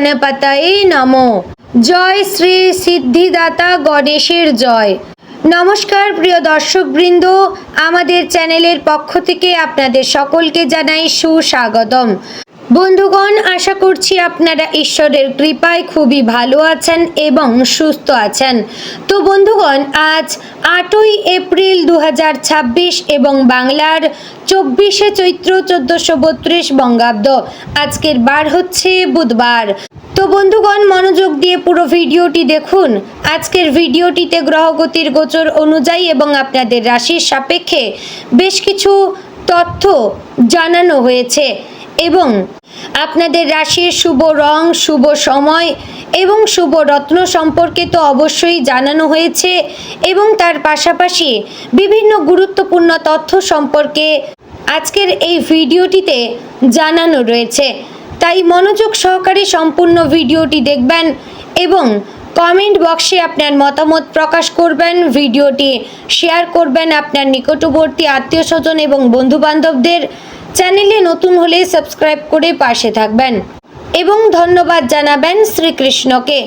গণপতয়ে নমো। জয় শ্রী সিদ্ধিদাতা গণেশের জয়। নমস্কার প্রিয় দর্শকবৃন্দ, আমাদের চ্যানেলের পক্ষ থেকে আপনাদের সকলকে জানাই সুস্বাগতম। বন্ধুগণ, আশা করছি আপনারা ঈশ্বরের কৃপায় খুবই ভালো আছেন এবং সুস্থ আছেন। তো বন্ধুগণ, আজ 8ই এপ্রিল 2026 এবং বাংলার 24শে চৈত্র 1432 বঙ্গাব্দ। আজকের বার হচ্ছে বুধবার। তো বন্ধুগণ, মনোযোগ দিয়ে পুরো ভিডিওটি দেখুন। আজকের ভিডিওটিতে গ্রহগতির গোচর অনুযায়ী এবং আপনাদের রাশির সাপেক্ষে বেশ কিছু তথ্য জানানো হয়েছে এবং আপনাদের রাশির শুভ রং, শুভ সময় এবং শুভ রত্ন সম্পর্কে তো অবশ্যই জানানো হয়েছে এবং তার পাশাপাশি বিভিন্ন গুরুত্বপূর্ণ তথ্য সম্পর্কে আজকের এই ভিডিওটিতে জানানো রয়েছে। তাই মনোযোগ সহকারে সম্পূর্ণ ভিডিওটি দেখবেন এবং কমেন্ট বক্সে আপনার মতামত প্রকাশ করবেন, ভিডিওটি শেয়ার করবেন আপনার নিকটবর্তী আত্মীয় স্বজন এবং বন্ধুবান্ধবদের। চ্যানেলে নতুন হলে সাবস্ক্রাইব করে পাশে থাকবেন এবং ধন্যবাদ জানাবেন শ্রীকৃষ্ণকে।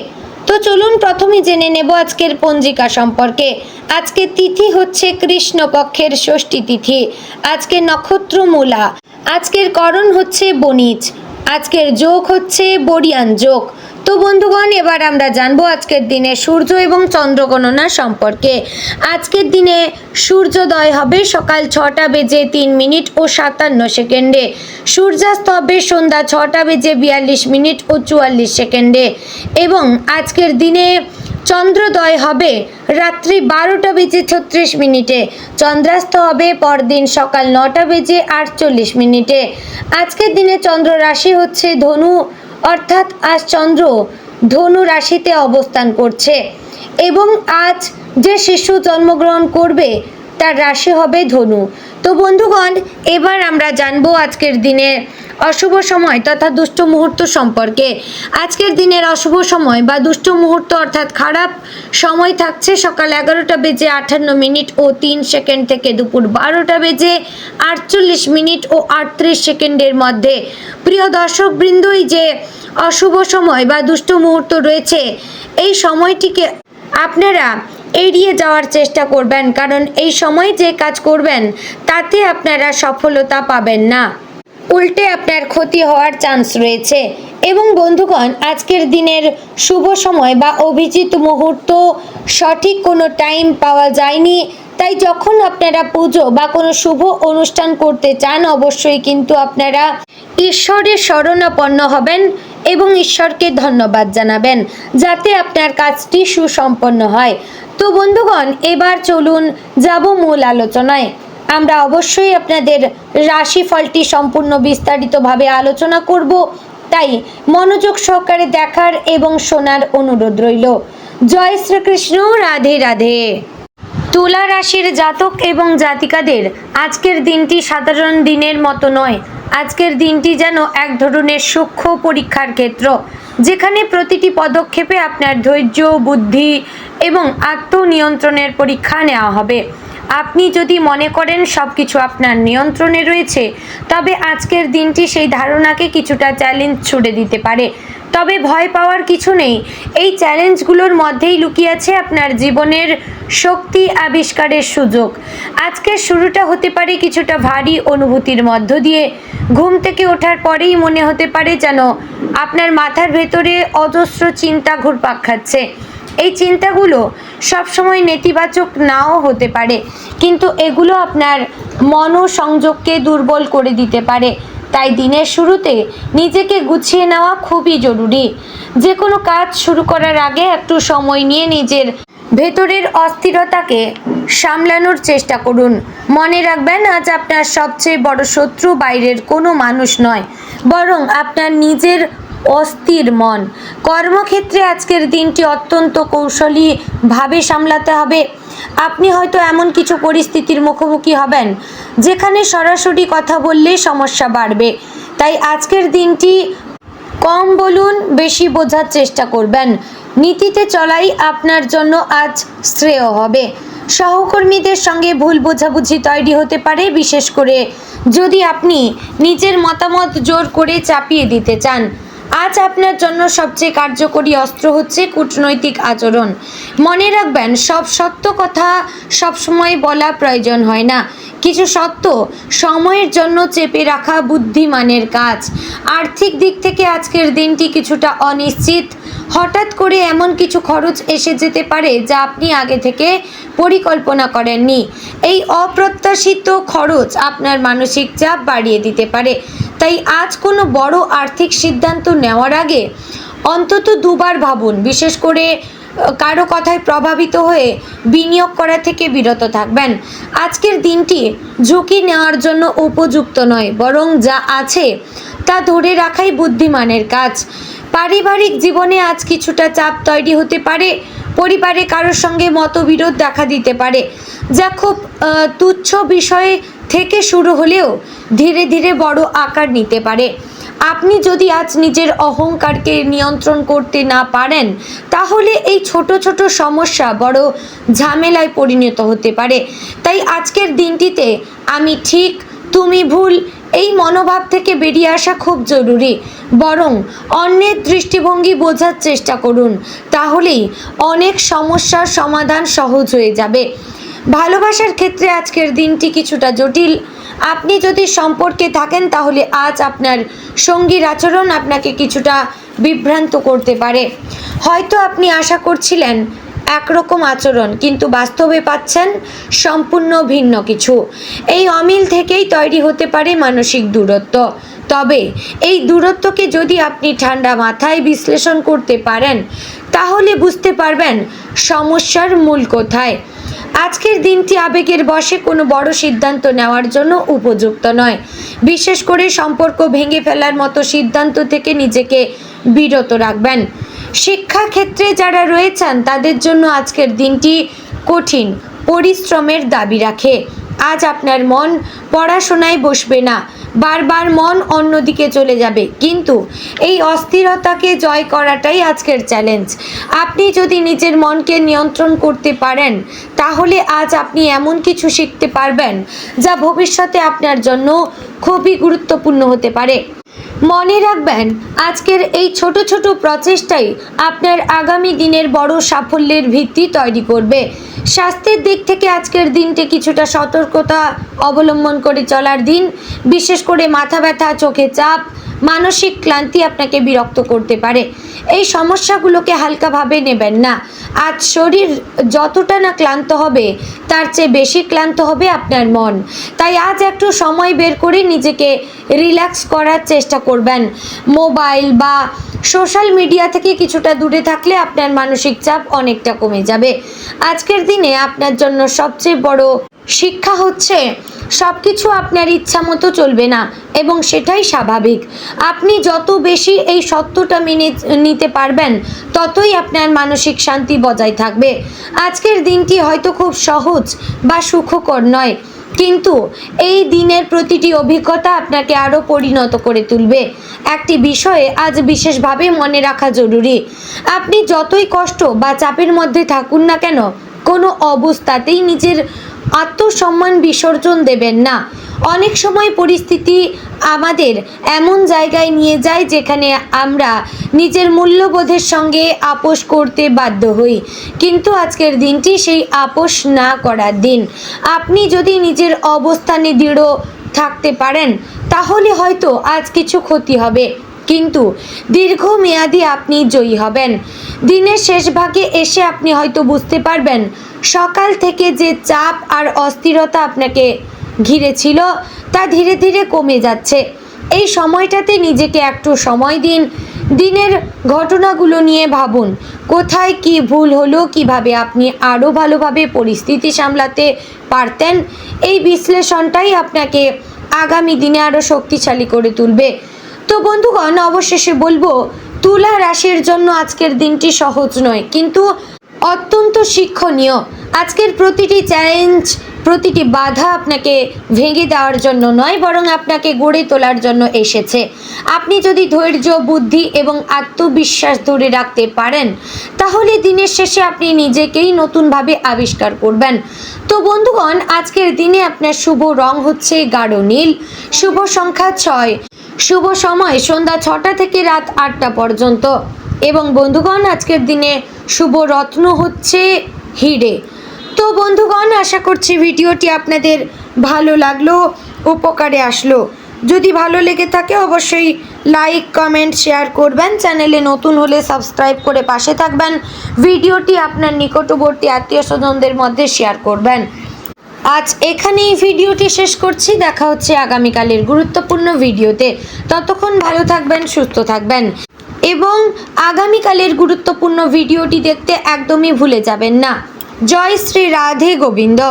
তো চলুন প্রথমে জেনে নেব আজকের পঞ্জিকা সম্পর্কে। আজকের তিথি হচ্ছে কৃষ্ণপক্ষের ষষ্ঠী তিথি। আজকের নক্ষত্র মূলা। আজকের করণ হচ্ছে বণিজ। আজকের যোগ হচ্ছে বরিয়ান যোগ। তো বন্ধুগণ, এবার আমরা জানবো আজকের দিনে সূর্য এবং চন্দ্র গণনা সম্পর্কে। আজকের দিনে সূর্যোদয় হবে সকাল 6টা বেজে 3 মিনিট ও 57 সেকেন্ডে। সূর্যাস্ত হবে সন্ধ্যা 6টা বেজে 42 মিনিট ও 44 সেকেন্ডে এবং আজকের দিনে চন্দ্রোদয় হবে রাত্রি 12টা বেজে 36 মিনিটে। চন্দ্রাস্ত হবে পরদিন সকাল 9টা বেজে 48 মিনিটে। আজকের দিনে চন্দ্র রাশি হচ্ছে ধনু, অর্থাৎ আজ চন্দ্র ধনু রাশিতে অবস্থান করছে এবং আজ যে শিশু জন্মগ্রহণ করবে তার রাশি হবে ধনু। তো বন্ধুগণ, এবার আমরা জানবো আজকের দিনের অশুভ সময় তথা দুষ্ট মুহূর্ত সম্পর্কে। আজকের দিনের অশুভ সময় বা দুষ্ট মুহূর্ত অর্থাৎ খারাপ সময় থাকছে সকাল 11টা বেজে 58 মিনিট ও 3 সেকেন্ড থেকে দুপুর 12টা বেজে 48 মিনিট ও 38 সেকেন্ডের মধ্যে। প্রিয় দর্শকবৃন্দ, এই যে অশুভ সময় বা দুষ্ট মুহূর্ত রয়েছে, এই সময়টিকে আপনারা এড়িয়ে যাওয়ার চেষ্টা করবেন, কারণ এই সময় যে কাজ করবেন তাতে আপনারা সফলতা পাবেন না, উল্টে আপনার ক্ষতি হওয়ার চান্স রয়েছে। এবং বন্ধুগণ, আজকের দিনের শুভ সময় বা অভিজিৎ মুহূর্ত সঠিক কোনো টাইম পাওয়া যায়নি। তাই যখন আপনারা পুজো বা কোনো শুভ অনুষ্ঠান করতে চান, অবশ্যই কিন্তু আপনারা ঈশ্বরের শরণাপন্ন হবেন এবং ঈশ্বরকে ধন্যবাদ জানাবেন যাতে আপনার কাজটি সুসম্পন্ন হয়। তো বন্ধুগণ, এবার চলুন যাব মূল আলোচনায়। আমরা অবশ্যই আপনাদের রাশিফলটি সম্পূর্ণ বিস্তারিতভাবে আলোচনা করব, তাই মনোযোগ সহকারে দেখার এবং শোনার অনুরোধ রইল। জয় শ্রীকৃষ্ণ, রাধে রাধে। তুলা রাশির জাতক এবং জাতিকাদের আজকের দিনটি সাধারণ দিনের মতো নয়। আজকের দিনটি যেন এক ধরনের সূক্ষ্ম পরীক্ষার ক্ষেত্র, যেখানে প্রতিটি পদক্ষেপে আপনার ধৈর্য, বুদ্ধি এবং আত্মনিয়ন্ত্রণের পরীক্ষা নেওয়া হবে। আপনি যদি মনে করেন সব কিছু আপনার নিয়ন্ত্রণে রয়েছে, তবে আজকের দিনটি সেই ধারণাকে কিছুটা চ্যালেঞ্জ ছুড়ে দিতে পারে। তবে ভয় পাওয়ার কিছু নেই। এই চ্যালেঞ্জগুলোর মধ্যেই লুকিয়ে আছে আপনার জীবনের শক্তি আবিষ্কারের সুযোগ। আজকের শুরুটা হতে পারে কিছুটা ভারী অনুভূতির মধ্য দিয়ে। ঘুম থেকে ওঠার পরেই মনে হতে পারে যেন আপনার মাথার ভেতরে অজস্র চিন্তা ঘুরপাক খাচ্ছে। এই চিন্তাগুলো সবসময় নেতিবাচক নাও হতে পারে, কিন্তু এগুলো আপনার মনোসংযোগকে দুর্বল করে দিতে পারে। তাই দিনের শুরুতে নিজেকে গুছিয়ে নেওয়া খুবই জরুরি। যে কোনো কাজ শুরু করার আগে একটু সময় নিয়ে নিজের ভেতরের অস্থিরতাকে সামলানোর চেষ্টা করুন। মনে রাখবেন, আজ আপনার সবচেয়ে বড় শত্রু বাইরের কোনো মানুষ নয়, বরং আপনার নিজের অস্থির মন। কর্মক্ষেত্রে আজকের দিনটি অত্যন্ত কৌশলীভাবে সামলাতে হবে। আপনি হয়তো এমন কিছু পরিস্থিতির মুখোমুখি হবেন যেখানে সরাসরি কথা বললে সমস্যা বাড়বে। তাই আজকের দিনটি কম বলুন, বেশি বোঝার চেষ্টা করবেন। নীতিতে চলাই আপনার জন্য আজ শ্রেয় হবে। সহকর্মীদের সঙ্গে ভুল বোঝাবুঝি তৈরি হতে পারে, বিশেষ করে যদি আপনি নিজের মতামত জোর করে চাপিয়ে দিতে চান। আজ আপনার জন্য সবচেয়ে কার্যকরী অস্ত্র হচ্ছে কূটনৈতিক আচরণ। মনে রাখবেন, সব সত্য কথা সবসময় বলা প্রয়োজন হয় না। কিছু সত্য সময়ের জন্য চেপে রাখা বুদ্ধিমানের কাজ। আর্থিক দিক থেকে আজকের দিনটি কিছুটা অনিশ্চিত। হঠাৎ করে এমন কিছু খরচ এসে যেতে পারে যা আপনি আগে থেকে পরিকল্পনা করেননি। এই অপ্রত্যাশিত খরচ আপনার মানসিক চাপ বাড়িয়ে দিতে পারে। তাই আজ কোনো বড় আর্থিক সিদ্ধান্ত নেওয়ার আগে অন্তত দুবার ভাবুন। বিশেষ করে কারো কথায় প্রভাবিত হয়ে বিনিয়োগ করা থেকে বিরত থাকবেন। আজকের দিনটি ঝুঁকি নেওয়ার জন্য উপযুক্ত নয়, বরং যা আছে তা ধরে রাখাই বুদ্ধিমানের কাজ। পারিবারিক জীবনে আজ কিছুটা চাপ তৈরি হতে পারে। পরিবারে কারোর সঙ্গে মতবিরোধ দেখা দিতে পারে, যা খুব তুচ্ছ বিষয় থেকে শুরু হলেও ধীরে ধীরে বড় আকার নিতে পারে। আপনি যদি আজ নিজের অহংকারকে নিয়ন্ত্রণ করতে না পারেন, তাহলে এই ছোট ছোট সমস্যা বড় ঝামেলায় পরিণত হতে পারে। তাই আজকের দিনটিতে আমি ঠিক, তুমি ভুল, এই মনোভাব থেকে বেরিয়ে আসা খুব জরুরি। বরং অন্যের দৃষ্টিভঙ্গি বোঝার চেষ্টা করুন, তাহলেই অনেক সমস্যার সমাধান সহজ হয়ে যাবে। ভালোবাসার ক্ষেত্রে আজকের দিনটি কিছুটা জটিল। আপনি যদি সম্পর্কে থাকেন, তাহলে আজ আপনার সঙ্গীর আচরণ আপনাকে কিছুটা বিভ্রান্ত করতে পারে। হয়তো আপনি আশা করছিলেন একরকম আচরণ, কিন্তু বাস্তবে পাচ্ছেন সম্পূর্ণ ভিন্ন কিছু। এই অমিল থেকেই তৈরি হতে পারে মানসিক দূরত্ব। তবে এই দূরত্বকে যদি আপনি ঠান্ডা মাথায় বিশ্লেষণ করতে পারেন, তাহলে বুঝতে পারবেন সমস্যার মূল কোথায়। আজকের দিনটি আবেগের বশে কোনো বড় সিদ্ধান্ত নেওয়ার জন্য উপযুক্ত নয়। বিশেষ করে সম্পর্ক ভেঙে ফেলার মতো সিদ্ধান্ত থেকে নিজেকে বিরত রাখবেন। শিক্ষা ক্ষেত্রে যারা রয়েছেন, তাদের জন্য আজকের দিনটি কঠিন পরিশ্রমের দাবি রাখে। আজ আপনার মন পড়াশোনায় বসবে না, বারবার মন অন্যদিকে চলে যাবে। কিন্তু এই অস্থিরতাকে জয় করাটাই আজকের চ্যালেঞ্জ। আপনি যদি নিজের মনকে নিয়ন্ত্রণ করতে পারেন, তাহলে আজ আপনি এমন কিছু শিখতে পারবেন যা ভবিষ্যতে আপনার জন্য খুবই গুরুত্বপূর্ণ হতে পারে। মনে রাখবেন, আজকের এই ছোট ছোট প্রচেষ্টাই আপনার আগামী দিনের বড় সাফল্যের ভিত্তি তৈরি করবে। স্বাস্থ্যের দিক থেকে আজকের দিনটি কিছুটা সতর্কতা অবলম্বন করে চলার দিন। বিশেষ করে মাথা ব্যথা, চোখে চাপ, মানসিক ক্লান্তি আপনাকে বিরক্ত করতে পারে। এই সমস্যাগুলোকে হালকাভাবে নেবেন না। আজ শরীর যতটা না ক্লান্ত হবে, তার চেয়ে বেশি ক্লান্ত হবে আপনার মন। তাই আজ একটু সময় বের করে নিজেকে রিল্যাক্স করার চেষ্টা করবেন। মোবাইল বা সোশ্যাল মিডিয়া থেকে কিছুটা দূরে থাকলে আপনার মানসিক চাপ অনেকটা কমে যাবে। আজকের দিনে আপনার জন্য সবচেয়ে বড় শিক্ষা হচ্ছে, সব কিছু আপনার ইচ্ছা মতো চলবে না, এবং সেটাই স্বাভাবিক। আপনি যত বেশি এই সত্যটা মেনে নিতে পারবেন, ততই আপনার মানসিক শান্তি বজায় থাকবে। আজকের দিনটি হয়তো খুব সহজ বা সুখকর নয়, কিন্তু এই দিনের প্রতিটি অভিজ্ঞতা আপনাকে আরও পরিণত করে তুলবে। একটি বিষয়ে আজ বিশেষভাবে মনে রাখা জরুরি, আপনি যতই কষ্ট বা চাপের মধ্যে থাকুন না কেন, কোনো অবস্থাতেই নিজের আত্মসম্মান বিসর্জন দেবেন না। অনেক সময় পরিস্থিতি আমাদের এমন জায়গায় নিয়ে যায় যেখানে আমরা নিজের মূল্যবোধের সঙ্গে আপোষ করতে বাধ্য হই, কিন্তু আজকের দিনটি সেই আপোষ না করার দিন। আপনি যদি নিজের অবস্থানে দৃঢ় থাকতে পারেন, তাহলে হয়তো আজ কিছু ক্ষতি হবে, কিন্তু দীর্ঘমেয়াদী আপনি জয়ী হবেন। দিনের শেষ ভাগে এসে আপনি হয়তো বুঝতে পারবেন, সকাল থেকে যে চাপ আর অস্থিরতা আপনাকে ঘিরে ছিল, তা ধীরে ধীরে কমে যাচ্ছে। এই সময়টাতে নিজেকে একটু সময় দিন। দিনের ঘটনাগুলো নিয়ে ভাবুন, কোথায় কি ভুল হলো, কিভাবে আপনি আরও ভালোভাবে পরিস্থিতি সামলাতে পারতেন। এই বিশ্লেষণটাই আপনাকে আগামী দিনে আরও শক্তিশালী করে তুলবে। তো বন্ধুগণ, অবশেষে বলবো, তুলা রাশির জন্য আজকের দিনটি সহজ নয়, কিন্তু অত্যন্ত শিক্ষণীয়। আজকের প্রতিটি চ্যালেঞ্জ, প্রতিটি বাধা আপনাকে ভেঙে দেওয়ার জন্য নয়, বরং আপনাকে গড়ে তোলার জন্য এসেছে। আপনি যদি ধৈর্য, বুদ্ধি এবং আত্মবিশ্বাস ধরে রাখতে পারেন, তাহলে দিনের শেষে আপনি নিজেকেই নতুনভাবে আবিষ্কার করবেন। তো বন্ধুগণ, আজকের দিনে আপনার শুভ রং হচ্ছে গাঢ় নীল, শুভ সংখ্যা 6, শুভ সময় সন্ধ্যা 6টা থেকে রাত 8টা পর্যন্ত। এবং বন্ধুগণ, আজকের দিনে শুভ রত্ন হচ্ছে হিরে। তো বন্ধুগণ, আশা করছি ভিডিওটি আপনাদের ভালো লাগলো, উপকারে আসলো। যদি ভালো লেগে থাকে অবশ্যই লাইক, কমেন্ট, শেয়ার করবেন। চ্যানেলে নতুন হলে সাবস্ক্রাইব করে পাশে থাকবেন। ভিডিওটি আপনার নিকটবর্তী আত্মীয় স্বজনদের মধ্যে শেয়ার করবেন। আজ এখানেই ভিডিওটি শেষ করছি। দেখা হচ্ছে আগামীকালের গুরুত্বপূর্ণ ভিডিওতে। ততক্ষণ ভালো থাকবেন, সুস্থ থাকবেন এবং আগামীকালের গুরুত্বপূর্ণ ভিডিওটি দেখতে একদমই ভুলে যাবেন না। জয় শ্রী রাধে গোবিন্দ।